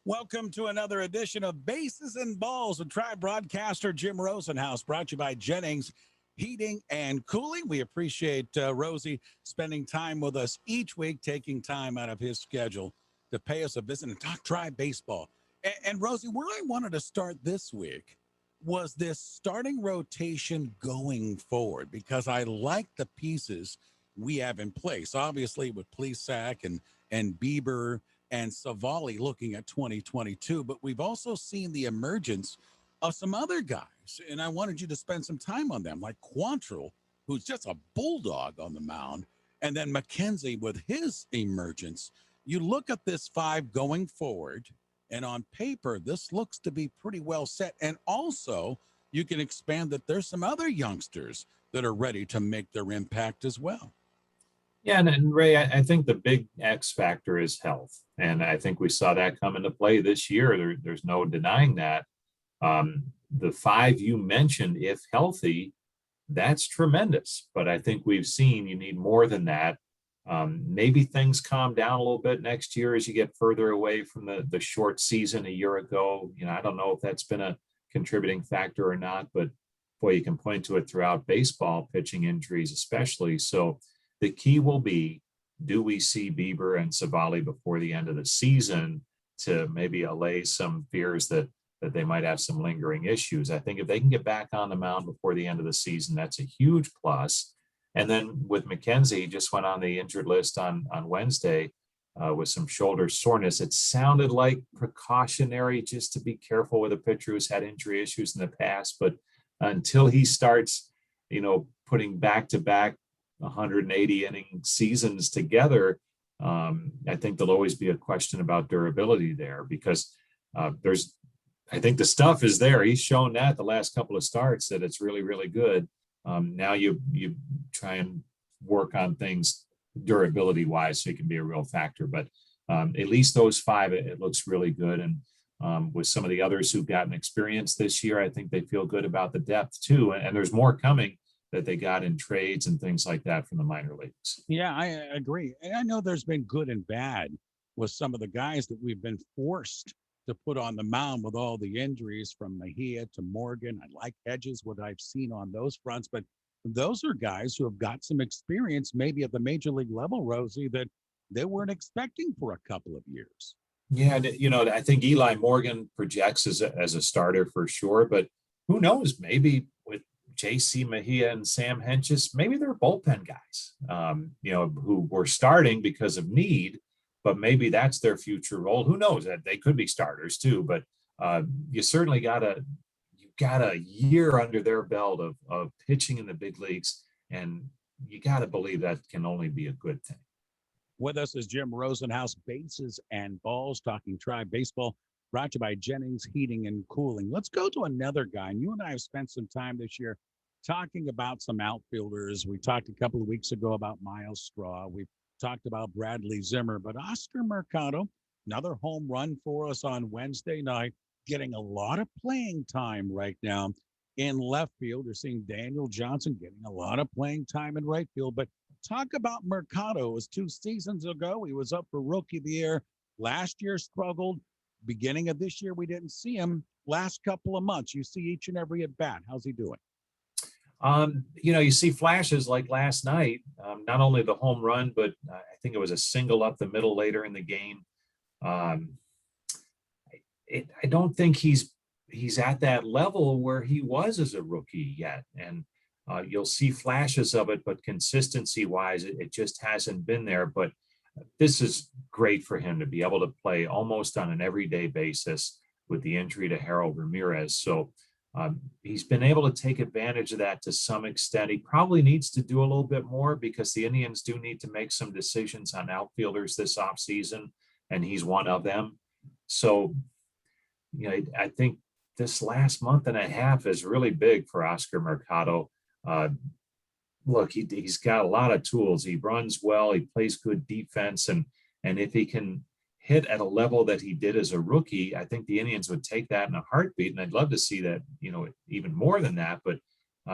Welcome to another edition of Bases and Balls with Tribe broadcaster Jim Rosenhaus, brought to you by Jennings Heating and Cooling. We appreciate Rosey spending time with us each week, taking time out of his schedule to pay us a visit and talk Tribe baseball. And Rosey, where I wanted to start this week was this starting rotation going forward, because I like the pieces we have in place. Obviously, with Plesac and Bieber and Savali looking at 2022, but we've also seen the emergence of some other guys, and I wanted you to spend some time on them, like Quantrill, who's just a bulldog on the mound, and then McKenzie with his emergence. You look at this five going forward, and on paper, this looks to be pretty well set, and also you can expand that there's some other youngsters that are ready to make their impact as well. Yeah, and Ray, I think the big X factor is health. And I think we saw that come into play this year. There's no denying that. The five you mentioned, if healthy, that's tremendous. But I think we've seen you need more than that. Maybe things calm down a little bit next year as you get further away from the short season a year ago. I don't know if that's been a contributing factor or not, but boy, you can point to it throughout baseball, pitching injuries especially. So the key will be, do we see Bieber and Savali before the end of the season to maybe allay some fears that they might have some lingering issues? I think if they can get back on the mound before the end of the season, that's a huge plus. And then with McKenzie, he just went on the injured list on Wednesday with some shoulder soreness. It sounded like precautionary, just to be careful with a pitcher who's had injury issues in the past. But until he starts, putting back-to-back 180 inning seasons together, I think there'll always be a question about durability there, because I think the stuff is there. He's shown that the last couple of starts that it's really, really good. Now you try and work on things durability wise so it can be a real factor. But at least those five, it looks really good. And with some of the others who've gotten experience this year, I think they feel good about the depth too. And there's more coming that they got in trades and things like that from the minor leagues. Yeah, I agree. And I know there's been good and bad with some of the guys that we've been forced to put on the mound with all the injuries, from Mejia to Morgan. I like Hedges, what I've seen on those fronts, but those are guys who have got some experience maybe at the major league level, Rosey, that they weren't expecting for a couple of years. Yeah, I think Eli Morgan projects as a starter for sure, but who knows, maybe with J.C. Mejia and Sam Hentges, maybe they're bullpen guys, who were starting because of need, but maybe that's their future role. Who knows? That they could be starters too, but you certainly got a year under their belt of pitching in the big leagues, and you got to believe that can only be a good thing. With us is Jim Rosenhaus, Bases and Balls, talking Tribe baseball, brought to you by Jennings Heating and Cooling. Let's go to another guy. And you and I have spent some time this year talking about some outfielders. We talked a couple of weeks ago about Miles Straw. We've talked about Bradley Zimmer, but Oscar Mercado, another home run for us on Wednesday night, getting a lot of playing time right now in left field. You're seeing Daniel Johnson getting a lot of playing time in right field. But talk about Mercado. It was 2 seasons ago. He was up for Rookie of the Year. Last year struggled. Beginning of this year, we didn't see him. Last couple of months, you see each and every at bat. How's he doing? You see flashes like last night, not only the home run, but I think it was a single up the middle later in the game. I don't think he's at that level where he was as a rookie yet. And you'll see flashes of it, but consistency wise, it just hasn't been there. But this is great for him to be able to play almost on an everyday basis with the injury to Harold Ramirez. So he's been able to take advantage of that to some extent. He probably needs to do a little bit more, because the Indians do need to make some decisions on outfielders this offseason, and he's one of them. So, I think this last month and a half is really big for Oscar Mercado. Look, he's got a lot of tools. He runs well. He plays good defense. And if he can hit at a level that he did as a rookie, I think the Indians would take that in a heartbeat. And I'd love to see that, even more than that. But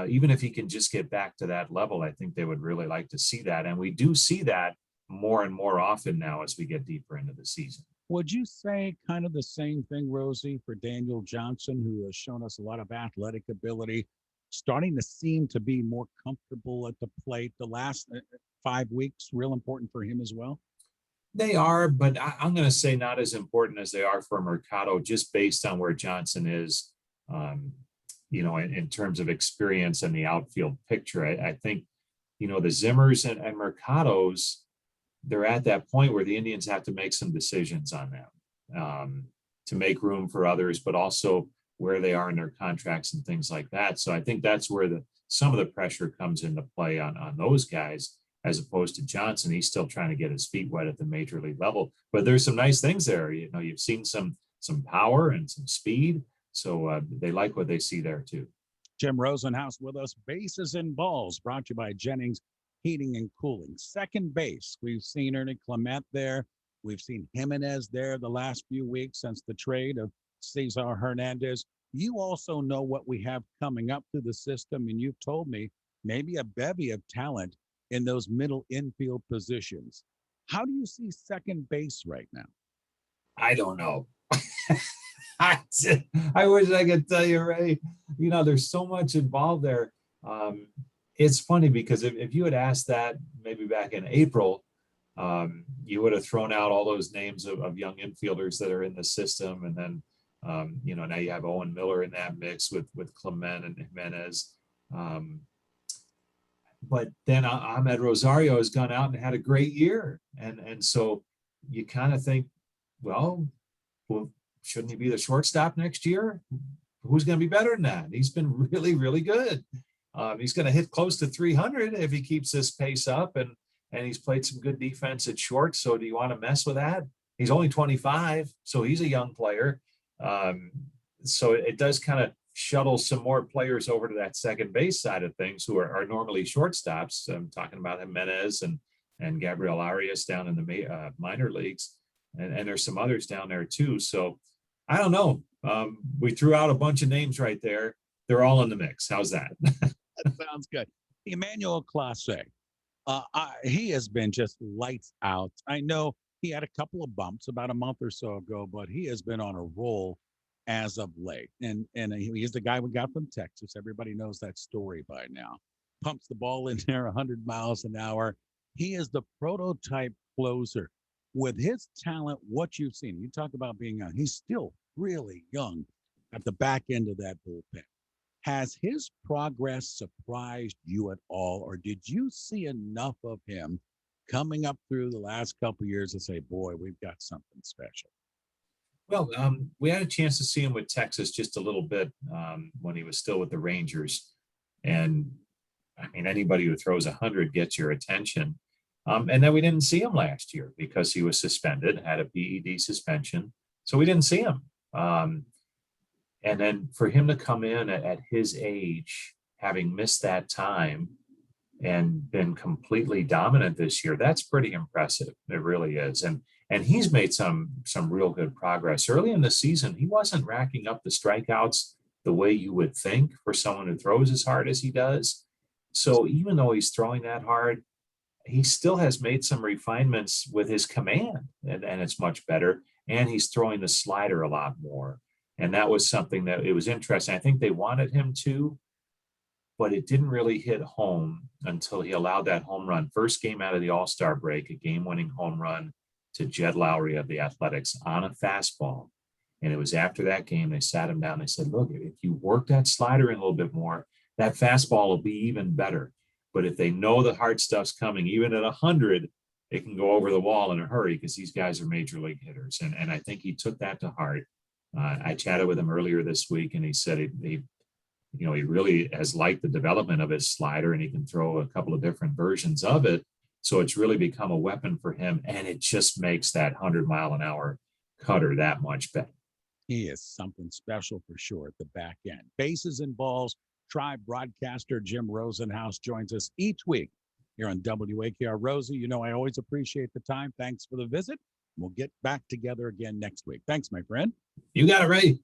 even if he can just get back to that level, I think they would really like to see that. And we do see that more and more often now as we get deeper into the season. Would you say kind of the same thing, Rosie, for Daniel Johnson, who has shown us a lot of athletic ability, starting to seem to be more comfortable at the plate the last 5 weeks, real important for him as well? They are, but I'm going to say not as important as they are for Mercado, just based on where Johnson is, in terms of experience and the outfield picture. I think, the Zimmers and Mercados, they're at that point where the Indians have to make some decisions on them to make room for others, but also where they are in their contracts and things like that. So I think that's where some of the pressure comes into play on those guys, as opposed to Johnson. He's still trying to get his feet wet at the major league level, but there's some nice things there. You've seen some power and some speed, so they like what they see there too. Jim Rosenhaus with us. Bases and Balls, brought to you by Jennings Heating and Cooling. Second base, we've seen Ernie Clement there. We've seen Jimenez there the last few weeks since the trade of Cesar Hernandez. You also know what we have coming up through the system, and you've told me maybe a bevy of talent in those middle infield positions. How do you see second base right now? I don't know. I wish I could tell you, Ray. There's so much involved there. It's funny because if you had asked that maybe back in April, you would have thrown out all those names of young infielders that are in the system. And then, now you have Owen Miller in that mix with Clement and Jimenez. But then Ahmed Rosario has gone out and had a great year. And so you kind of think, well, shouldn't he be the shortstop next year? Who's going to be better than that? He's been really, really good. He's going to hit close to 300 if he keeps this pace up, and he's played some good defense at short. So do you want to mess with that? He's only 25, so he's a young player. So it does kind of shuttle some more players over to that second base side of things who are normally shortstops. I'm talking about Jimenez and Gabriel Arias down in the minor leagues, and there's some others down there too. So I don't know. We threw out a bunch of names right there. They're all in the mix. How's that? That sounds good. Emmanuel Clase, he has been just lights out. I know he had a couple of bumps about a month or so ago, but he has been on a roll as of late. And he's the guy we got from Texas. Everybody knows that story by now. Pumps the ball in there 100 miles an hour. He is the prototype closer. With his talent, what you've seen, you talk about being young, he's still really young at the back end of that bullpen. Has his progress surprised you at all, or did you see enough of him coming up through the last couple of years to say, boy, we've got something special? Well, we had a chance to see him with Texas just a little bit when he was still with the Rangers. And I mean, anybody who throws 100 gets your attention. And then we didn't see him last year because he was suspended, had a PED suspension. So we didn't see him. And then for him to come in at his age, having missed that time and been completely dominant this year, that's pretty impressive. It really is. And he's made some real good progress. Early in the season, he wasn't racking up the strikeouts the way you would think for someone who throws as hard as he does. So even though he's throwing that hard, he still has made some refinements with his command, and it's much better. And he's throwing the slider a lot more. And that was something that it was interesting. I think they wanted him to, but it didn't really hit home until he allowed that home run. First game out of the All-Star break, a game-winning home run to Jed Lowry of the Athletics on a fastball. And it was after that game, they sat him down. They said, look, if you work that slider in a little bit more, that fastball will be even better. But if they know the hard stuff's coming, even at 100, it can go over the wall in a hurry because these guys are major league hitters. And I think he took that to heart. I chatted with him earlier this week, and he said he really has liked the development of his slider, and he can throw a couple of different versions of it. So it's really become a weapon for him, and it just makes that 100-mile-an-hour cutter that much better. He is something special for sure at the back end. Bases and Balls. Tribe broadcaster Jim Rosenhaus joins us each week here on WAKR. Rosey, I always appreciate the time. Thanks for the visit. We'll get back together again next week. Thanks, my friend. You got it, Ray.